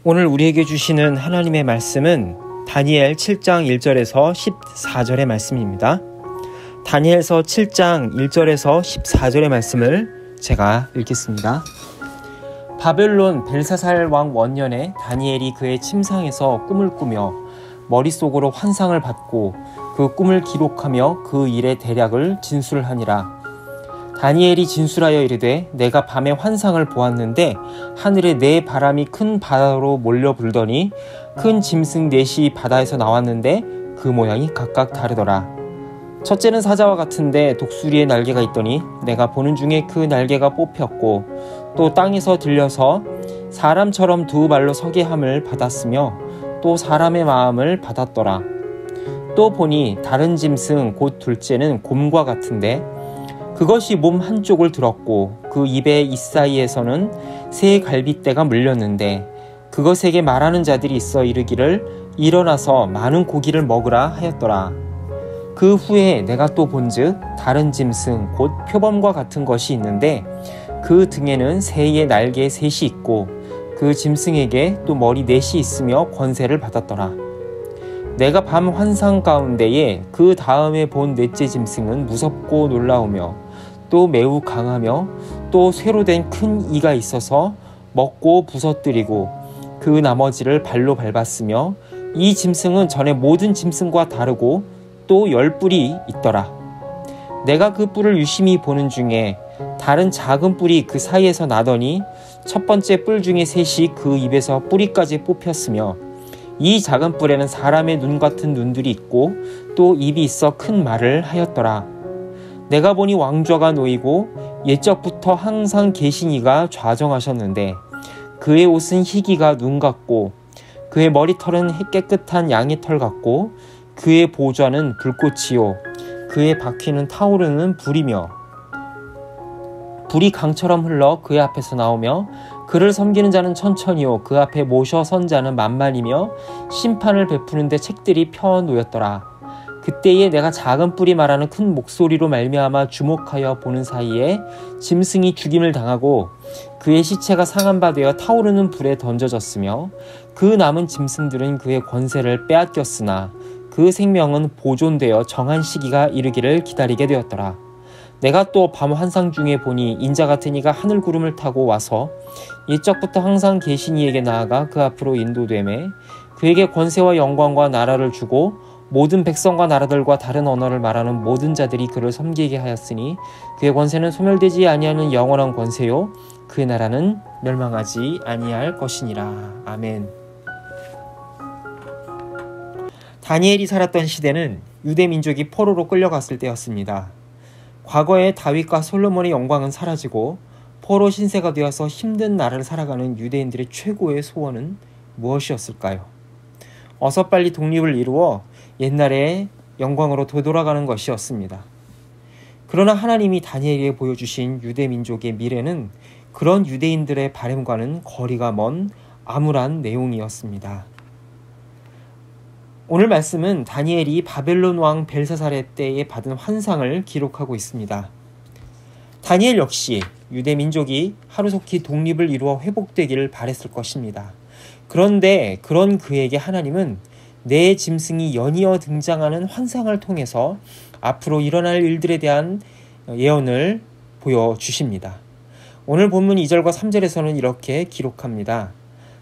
오늘 우리에게 주시는 하나님의 말씀은 다니엘 7장 1절에서 14절의 말씀입니다. 다니엘서 7장 1절에서 14절의 말씀을 제가 읽겠습니다. 바벨론 벨사살 왕 원년에 다니엘이 그의 침상에서 꿈을 꾸며 머릿속으로 환상을 받고 그 꿈을 기록하며 그 일의 대략을 진술하니라. 다니엘이 진술하여 이르되 내가 밤에 환상을 보았는데 하늘에 네 바람이 큰 바다로 몰려 불더니 큰 짐승 넷이 바다에서 나왔는데 그 모양이 각각 다르더라. 첫째는 사자와 같은데 독수리의 날개가 있더니 내가 보는 중에 그 날개가 뽑혔고 또 땅에서 들려서 사람처럼 두 발로 서게 함을 받았으며 또 사람의 마음을 받았더라. 또 보니 다른 짐승 곧 둘째는 곰과 같은데 그것이 몸 한쪽을 들었고 그 입의 이사이에서는 새 갈빗대가 물렸는데 그것에게 말하는 자들이 있어 이르기를 일어나서 많은 고기를 먹으라 하였더라. 그 후에 내가 또 본즉 다른 짐승 곧 표범과 같은 것이 있는데 그 등에는 새의 날개 셋이 있고 그 짐승에게 또 머리 넷이 있으며 권세를 받았더라. 내가 밤 환상 가운데에 그 다음에 본 넷째 짐승은 무섭고 놀라우며 또 매우 강하며 또 쇠로 된 큰 이가 있어서 먹고 부서뜨리고 그 나머지를 발로 밟았으며 이 짐승은 전에 모든 짐승과 다르고 또 10뿔이 있더라. 내가 그 뿔을 유심히 보는 중에 다른 작은 뿔이 그 사이에서 나더니 첫 번째 뿔 중에 셋이 그 입에서 뿌리까지 뽑혔으며 이 작은 뿔에는 사람의 눈 같은 눈들이 있고 또 입이 있어 큰 말을 하였더라. 내가 보니 왕좌가 놓이고 옛적부터 항상 계신 이가 좌정하셨는데 그의 옷은 희기가 눈 같고 그의 머리털은 깨끗한 양의 털 같고 그의 보좌는 불꽃이요 그의 바퀴는 타오르는 불이며 불이 강처럼 흘러 그의 앞에서 나오며 그를 섬기는 자는 천천히요 그 앞에 모셔 선 자는 만만이며 심판을 베푸는데 책들이 펴 놓였더라. 그때에 내가 작은 뿔이 말하는 큰 목소리로 말미암아 주목하여 보는 사이에 짐승이 죽임을 당하고 그의 시체가 상한 바 되어 타오르는 불에 던져졌으며 그 남은 짐승들은 그의 권세를 빼앗겼으나 그 생명은 보존되어 정한 시기가 이르기를 기다리게 되었더라. 내가 또 밤 환상 중에 보니 인자 같은 이가 하늘 구름을 타고 와서 옛적부터 항상 계신 이에게 나아가 그 앞으로 인도되매 그에게 권세와 영광과 나라를 주고 모든 백성과 나라들과 다른 언어를 말하는 모든 자들이 그를 섬기게 하였으니 그의 권세는 소멸되지 아니하는 영원한 권세요 그의 나라는 멸망하지 아니할 것이니라. 아멘. 다니엘이 살았던 시대는 유대 민족이 포로로 끌려갔을 때였습니다. 과거에 다윗과 솔로몬의 영광은 사라지고 포로 신세가 되어서 힘든 나라를 살아가는 유대인들의 최고의 소원은 무엇이었을까요? 어서 빨리 독립을 이루어 옛날의 영광으로 되돌아가는 것이었습니다. 그러나 하나님이 다니엘에게 보여주신 유대 민족의 미래는 그런 유대인들의 바람과는 거리가 먼 암울한 내용이었습니다. 오늘 말씀은 다니엘이 바벨론 왕 벨사살 때에 받은 환상을 기록하고 있습니다. 다니엘 역시 유대 민족이 하루속히 독립을 이루어 회복되기를 바랬을 것입니다. 그런데 그런 그에게 하나님은 네 짐승이 연이어 등장하는 환상을 통해서 앞으로 일어날 일들에 대한 예언을 보여주십니다. 오늘 본문 2절과 3절에서는 이렇게 기록합니다.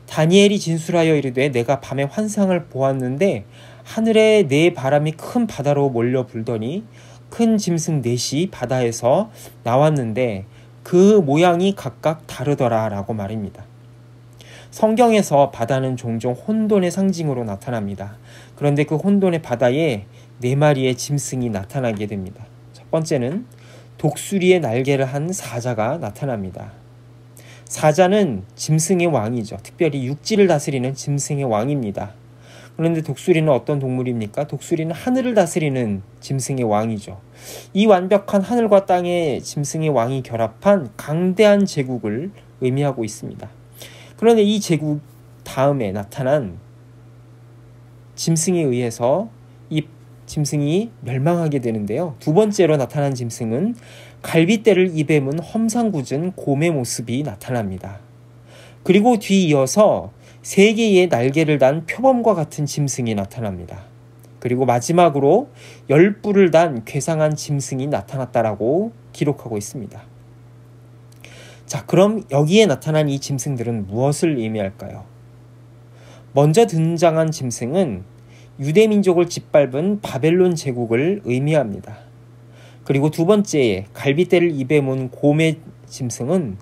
다니엘이 진술하여 이르되 내가 밤에 환상을 보았는데 하늘에 네 바람이 큰 바다로 몰려 불더니 큰 짐승 넷이 바다에서 나왔는데 그 모양이 각각 다르더라 라고 말입니다. 성경에서 바다는 종종 혼돈의 상징으로 나타납니다. 그런데 그 혼돈의 바다에 네 마리의 짐승이 나타나게 됩니다. 첫 번째는 독수리의 날개를 한 사자가 나타납니다. 사자는 짐승의 왕이죠. 특별히 육지를 다스리는 짐승의 왕입니다. 그런데 독수리는 어떤 동물입니까? 독수리는 하늘을 다스리는 짐승의 왕이죠. 이 완벽한 하늘과 땅의 짐승의 왕이 결합한 강대한 제국을 의미하고 있습니다. 그런데 이 제국 다음에 나타난 짐승에 의해서 이 짐승이 멸망하게 되는데요. 두 번째로 나타난 짐승은 갈빗대를 입에 문 험상궂은 곰의 모습이 나타납니다. 그리고 뒤이어서 3개의 날개를 단 표범과 같은 짐승이 나타납니다. 그리고 마지막으로 10뿔을 단 괴상한 짐승이 나타났다라고 기록하고 있습니다. 자, 그럼 여기에 나타난 이 짐승들은 무엇을 의미할까요? 먼저 등장한 짐승은 유대민족을 짓밟은 바벨론 제국을 의미합니다. 그리고 두 번째 갈빗대를 입에 문 곰의 짐승은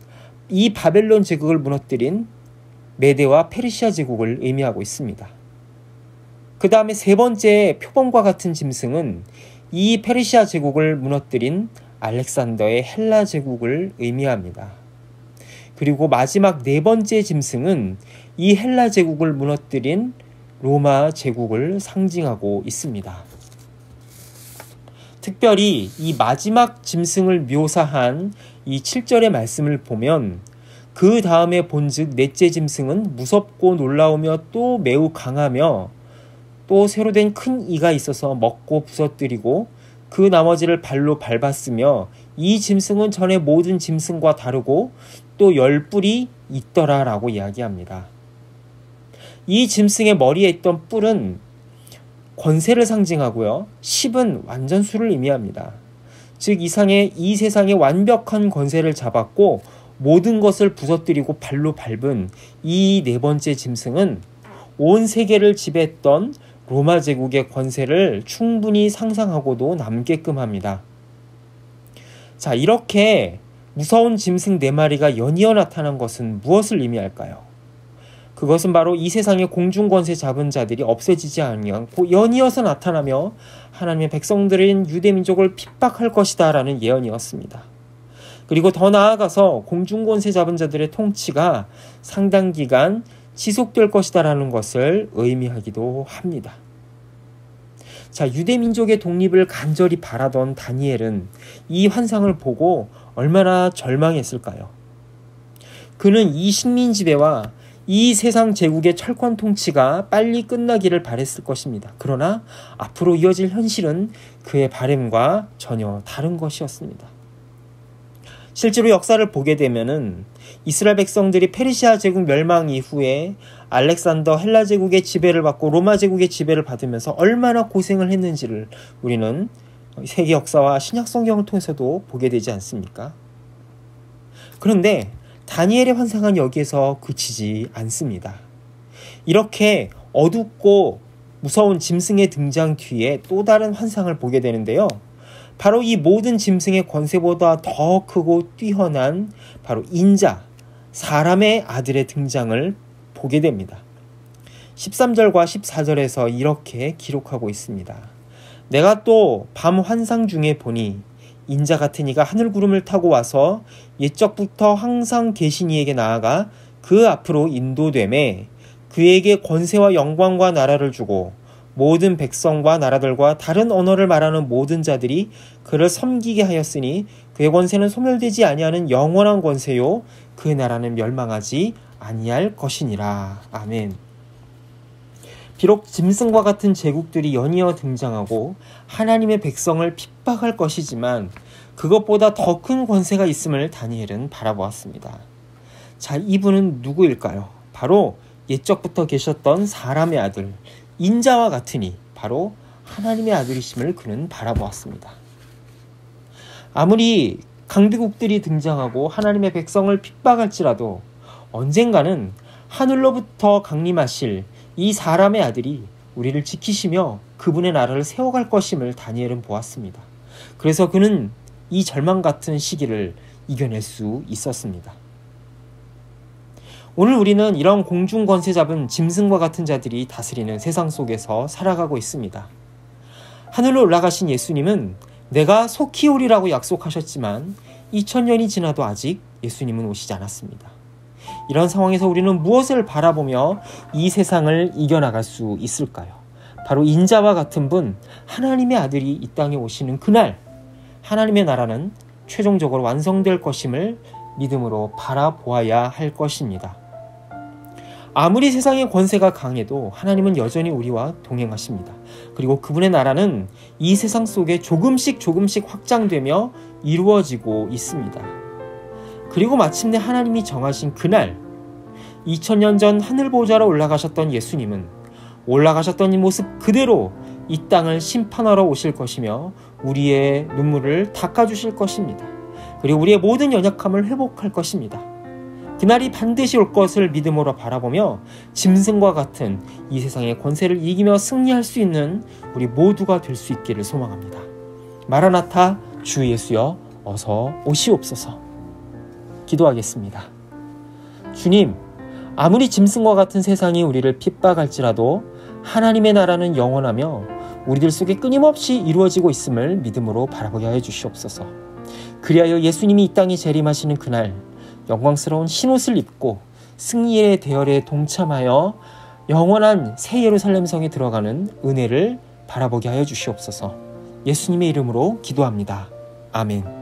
이 바벨론 제국을 무너뜨린 메대와 페르시아 제국을 의미하고 있습니다. 그 다음에 세 번째 표범과 같은 짐승은 이 페르시아 제국을 무너뜨린 알렉산더의 헬라 제국을 의미합니다. 그리고 마지막 네 번째 짐승은 이 헬라 제국을 무너뜨린 로마 제국을 상징하고 있습니다. 특별히 이 마지막 짐승을 묘사한 이 7절의 말씀을 보면 그 다음에 본즉 넷째 짐승은 무섭고 놀라우며 또 매우 강하며 또 새로 된 큰 이가 있어서 먹고 부서뜨리고 그 나머지를 발로 밟았으며 이 짐승은 전에 모든 짐승과 다르고 또 10뿔이 있더라 라고 이야기합니다. 이 짐승의 머리에 있던 뿔은 권세를 상징하고요. 10은 완전수를 의미합니다. 즉 이 세상의 완벽한 권세를 잡았고 모든 것을 부서뜨리고 발로 밟은 이 네 번째 짐승은 온 세계를 지배했던 로마 제국의 권세를 충분히 상상하고도 남게끔 합니다. 자, 이렇게 무서운 짐승 4마리가 연이어 나타난 것은 무엇을 의미할까요? 그것은 바로 이 세상의 공중권세 잡은 자들이 없어지지 않고 연이어서 나타나며 하나님의 백성들인 유대민족을 핍박할 것이다 라는 예언이었습니다. 그리고 더 나아가서 공중권세 잡은 자들의 통치가 상당 기간 지속될 것이다 라는 것을 의미하기도 합니다. 자, 유대민족의 독립을 간절히 바라던 다니엘은 이 환상을 보고 얼마나 절망했을까요? 그는 이 식민 지배와 이 세상 제국의 철권 통치가 빨리 끝나기를 바랬을 것입니다. 그러나 앞으로 이어질 현실은 그의 바람과 전혀 다른 것이었습니다. 실제로 역사를 보게 되면은 이스라엘 백성들이 페르시아 제국 멸망 이후에 알렉산더 헬라 제국의 지배를 받고 로마 제국의 지배를 받으면서 얼마나 고생을 했는지를 우리는 세계 역사와 신약 성경을 통해서도 보게 되지 않습니까? 그런데 다니엘의 환상은 여기에서 그치지 않습니다. 이렇게 어둡고 무서운 짐승의 등장 뒤에 또 다른 환상을 보게 되는데요. 바로 이 모든 짐승의 권세보다 더 크고 뛰어난 바로 인자, 사람의 아들의 등장을 보게 됩니다. 13절과 14절에서 이렇게 기록하고 있습니다. 내가 또 밤 환상 중에 보니 인자 같은 이가 하늘 구름을 타고 와서 옛적부터 항상 계신 이에게 나아가 그 앞으로 인도되매 그에게 권세와 영광과 나라를 주고 모든 백성과 나라들과 다른 언어를 말하는 모든 자들이 그를 섬기게 하였으니 그의 권세는 소멸되지 아니하는 영원한 권세요 그 나라는 멸망하지 아니할 것이니라. 아멘. 비록 짐승과 같은 제국들이 연이어 등장하고 하나님의 백성을 핍박할 것이지만 그것보다 더 큰 권세가 있음을 다니엘은 바라보았습니다. 자, 이분은 누구일까요? 바로 옛적부터 계셨던 사람의 아들 인자와 같으니 바로 하나님의 아들이심을 그는 바라보았습니다. 아무리 강대국들이 등장하고 하나님의 백성을 핍박할지라도 언젠가는 하늘로부터 강림하실 이 사람의 아들이 우리를 지키시며 그분의 나라를 세워갈 것임을 다니엘은 보았습니다. 그래서 그는 이 절망 같은 시기를 이겨낼 수 있었습니다. 오늘 우리는 이런 공중 권세 잡은 짐승과 같은 자들이 다스리는 세상 속에서 살아가고 있습니다. 하늘로 올라가신 예수님은 내가 속히 오리라고 약속하셨지만 2000년이 지나도 아직 예수님은 오시지 않았습니다. 이런 상황에서 우리는 무엇을 바라보며 이 세상을 이겨나갈 수 있을까요? 바로 인자와 같은 분, 하나님의 아들이 이 땅에 오시는 그날 하나님의 나라는 최종적으로 완성될 것임을 믿음으로 바라보아야 할 것입니다. 아무리 세상의 권세가 강해도 하나님은 여전히 우리와 동행하십니다. 그리고 그분의 나라는 이 세상 속에 조금씩 확장되며 이루어지고 있습니다. 그리고 마침내 하나님이 정하신 그날, 2000년 전 하늘 보좌로 올라가셨던 예수님은 올라가셨던 이 모습 그대로 이 땅을 심판하러 오실 것이며 우리의 눈물을 닦아주실 것입니다. 그리고 우리의 모든 연약함을 회복할 것입니다. 그날이 반드시 올 것을 믿음으로 바라보며 짐승과 같은 이 세상의 권세를 이기며 승리할 수 있는 우리 모두가 될 수 있기를 소망합니다. 마라나타, 주 예수여 어서 오시옵소서. 기도하겠습니다. 주님, 아무리 짐승과 같은 세상이 우리를 핍박할지라도 하나님의 나라는 영원하며 우리들 속에 끊임없이 이루어지고 있음을 믿음으로 바라보게 하여 주시옵소서. 그리하여 예수님이 이 땅에 재림하시는 그날 영광스러운 흰옷을 입고 승리의 대열에 동참하여 영원한 새 예루살렘 성에 들어가는 은혜를 바라보게 하여 주시옵소서. 예수님의 이름으로 기도합니다. 아멘.